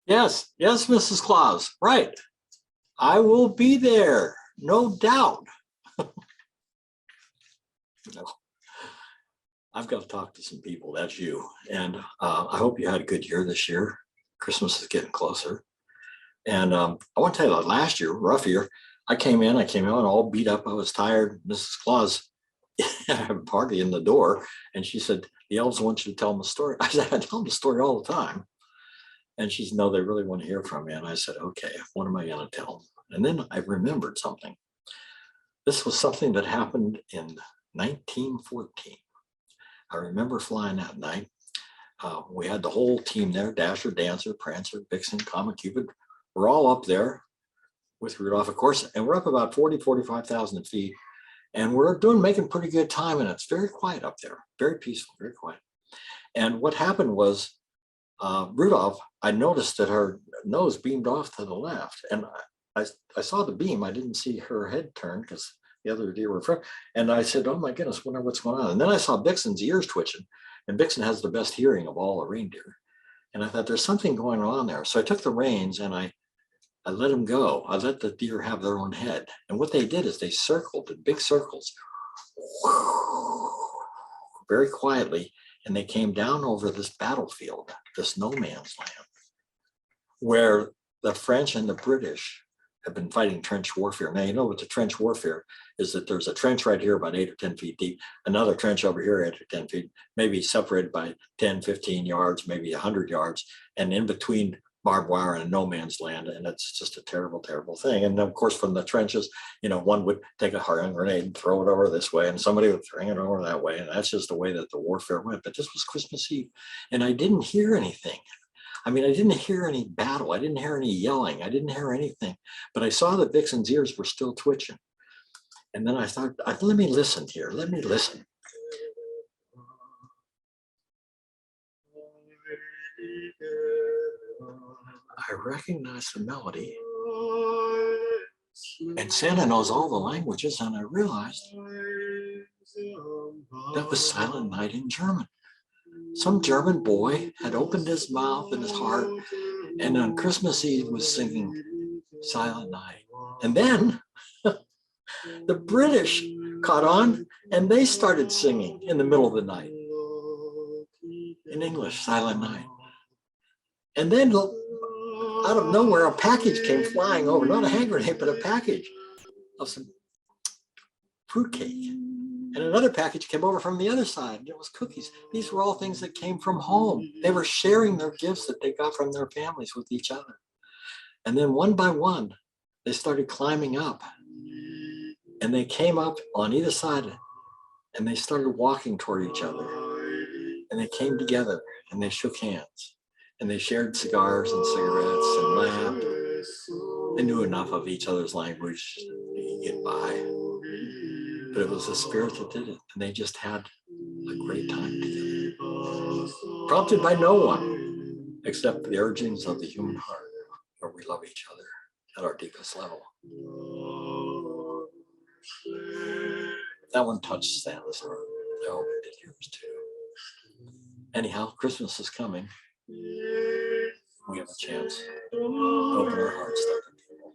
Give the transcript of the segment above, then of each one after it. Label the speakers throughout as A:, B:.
A: Yes, yes, Mrs. Claus. Right. I will be there. No doubt. No, I've got to talk to some people. That's you. And I hope you had a good year this year. Christmas is getting closer. And I want to tell you that last year, rough year, I came in all beat up. I was tired. Mrs. Claus had a party in the door. And she said, the elves want you to tell them a story. I said, I tell them a story all the time. And she said, no, they really want to hear from you. And I said, okay, what am I going to tell them? And then I remembered something. This was something that happened in 1914. I remember flying that night. We had the whole team there, Dasher, Dancer, Prancer, Vixen, Comet, Cupid. We're all up there with Rudolph, of course, and we're up about 45,000 feet. And we're making pretty good time, and it's very quiet up there, very peaceful, very quiet. And what happened was Rudolph, I noticed that her nose beamed off to the left, and I saw the beam. I didn't see her head turn because the other deer were in front. And I said, oh my goodness, wonder what's going on. And then I saw Vixen's ears twitching, and Vixen has the best hearing of all the reindeer. And I thought there's something going on there. So I took the reins and I let them go. I let the deer have their own head. And what they did is they circled in big circles very quietly, and they came down over this battlefield, this no man's land, where the French and the British have been fighting trench warfare. Now, you know what the trench warfare is, that there's a trench right here about 8 or 10 feet deep, another trench over here 8 or 10 feet, maybe separated by 10, 15 yards, maybe 100 yards, and in between barbed wire and no man's land. And it's just a terrible, terrible thing. And of course, from the trenches, you know, one would take a hand grenade and throw it over this way, and somebody would throw it over that way. And that's just the way that the warfare went. But this was Christmas Eve, and I didn't hear anything. I mean, I didn't hear any battle. I didn't hear any yelling. I didn't hear anything. But I saw that Vixen's ears were still twitching. And then I thought, let me listen here. Let me listen. I recognized the melody. And Santa knows all the languages. And I realized that was Silent Night in German. Some German boy had opened his mouth and his heart, and on Christmas Eve was singing Silent Night. And then the British caught on, and they started singing in the middle of the night in English, Silent Night. And then out of nowhere, a package came flying over, not a hand grenade, but a package of some fruitcake. And another package came over from the other side, and it was cookies. These were all things that came from home. They were sharing their gifts that they got from their families with each other. And then one by one, they started climbing up. And they came up on either side, and they started walking toward each other. And they came together, and they shook hands. And they shared cigars and cigarettes and laughed. They knew enough of each other's language to get by. But it was the spirit that did it. And they just had a great time together. Prompted by no one except the urgings of the human heart, where we love each other at our deepest level. That one touched Santa's heart. I hope it did yours too. Anyhow, Christmas is coming. We have a chance to open our hearts to other people.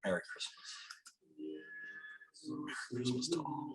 A: Merry Christmas. Merry Christmas to all.